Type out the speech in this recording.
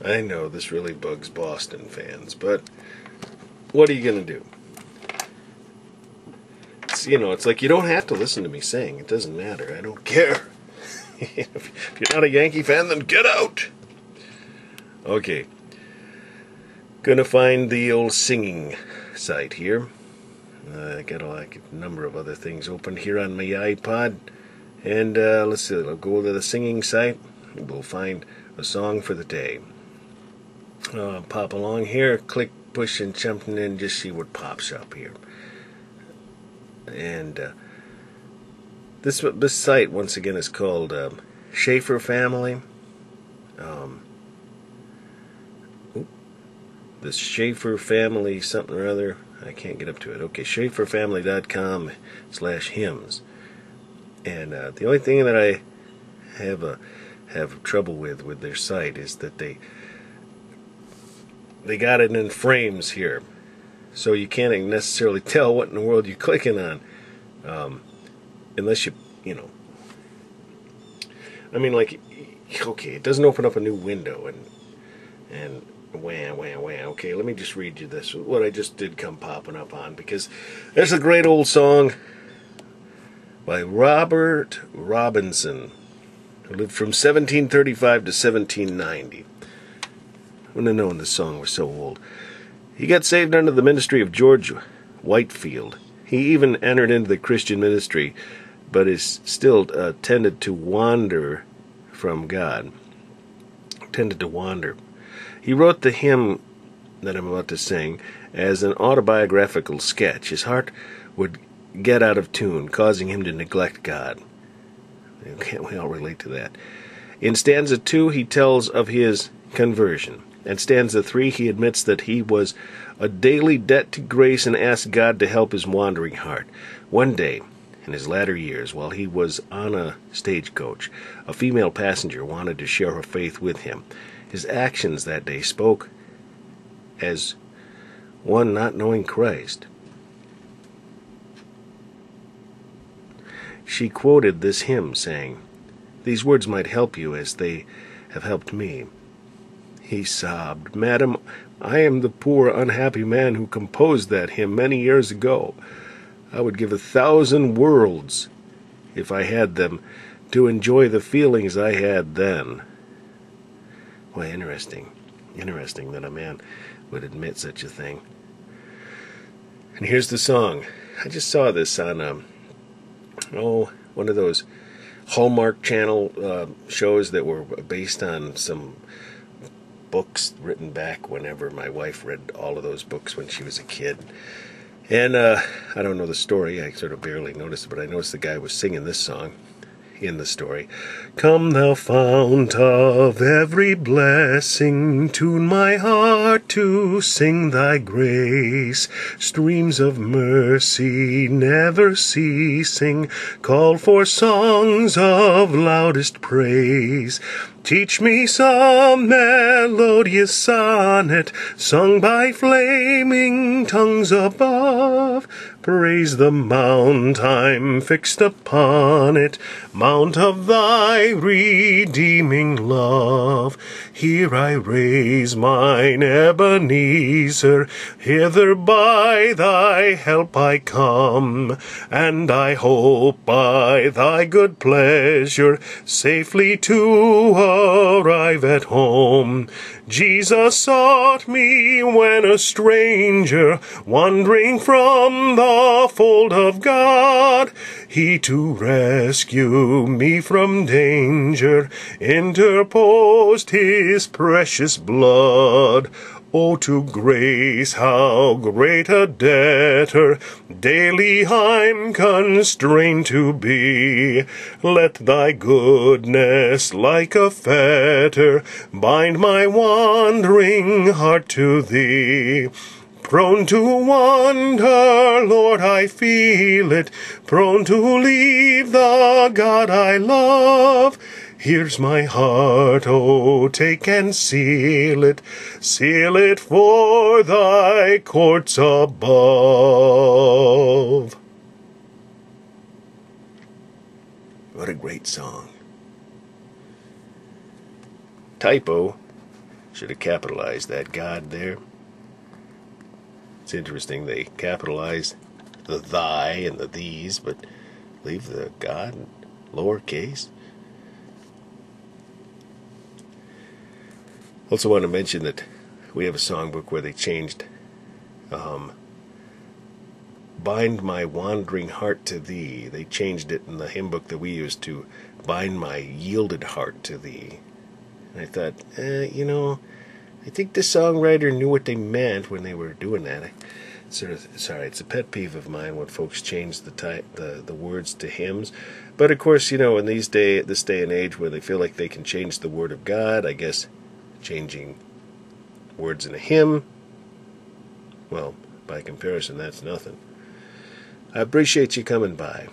I know this really bugs Boston fans, but what are you going to do? It's like you don't have to listen to me sing. It doesn't matter. I don't care. If you're not a Yankee fan, then get out. Okay. Gonna find the old singing site here. I got a number of other things open here on my iPod. And let's see, I'll go to the singing site. We'll find a song for the day. Pop along here, click, push, and jumping in, just see what pops up here. And this site, once again, is called Schaefer Family. This Schaefer Family something or other. I can't get up to it. Okay, SchaeferFamily.com/hymns. And the only thing that I have trouble with their site is that they got it in frames here, so you can't necessarily tell what in the world you're clicking on, unless you I mean, like, okay, it doesn't open up a new window and wham. Okay, let me just read you this, what I just did come popping up on, because there's a great old song by Robert Robinson, who lived from 1735 to 1790. I wouldn't have known this song was so old. He got saved under the ministry of George Whitefield. He even entered into the Christian ministry, but is still tended to wander from God. Tended to wander. He wrote the hymn that I'm about to sing as an autobiographical sketch. His heart would get out of tune, causing him to neglect God. Can't we all relate to that? In stanza 2, he tells of his conversion. And stanza 3, he admits that he was a daily debt to grace and asked God to help his wandering heart. One day, in his latter years, while he was on a stagecoach, a female passenger wanted to share her faith with him. His actions that day spoke as one not knowing Christ. She quoted this hymn, saying, "These words might help you as they have helped me." He sobbed, "Madam, I am the poor, unhappy man who composed that hymn many years ago. I would give 1,000 worlds, if I had them, to enjoy the feelings I had then." Well, interesting. Interesting that a man would admit such a thing. And here's the song. I just saw this on, one of those Hallmark Channel shows that were based on some books written back whenever my wife read all of those books when she was a kid. And I don't know the story. I sort of barely noticed it, but I noticed the guy was singing this song in the story. "Come, thou fount of every blessing, tune my heart to sing thy grace. Streams of mercy never ceasing, call for songs of loudest praise. Teach me some melodious sonnet, sung by flaming tongues above. Praise the mount I'm fixed upon it, mount of thy redeeming love. Here I raise mine Ebenezer, hither by thy help I come, and I hope by thy good pleasure safely to arrive at home. Jesus sought me when a stranger, wandering from the fold of God. He to rescue me from danger interposed his precious blood. Oh, to grace how great a debtor daily I'm constrained to be. Let thy goodness like a fetter bind my wandering heart to thee. Prone to wander, Lord, I feel it, prone to leave the God I love. Here's my heart, oh, take and seal it for thy courts above. What a great song. Typo, Should have capitalized that God there. It's interesting they capitalize the thy and the these, but leave the God in lowercase. Also want to mention that we have a songbook where they changed bind my wandering heart to thee. They changed it in the hymn book that we used to bind my yielded heart to thee. And I thought, I think the songwriter knew what they meant when they were doing that. It's a pet peeve of mine when folks change the words to hymns. But of course, in this day and age where they feel like they can change the word of God, I guess changing words in a hymn, well, by comparison, that's nothing. I appreciate you coming by.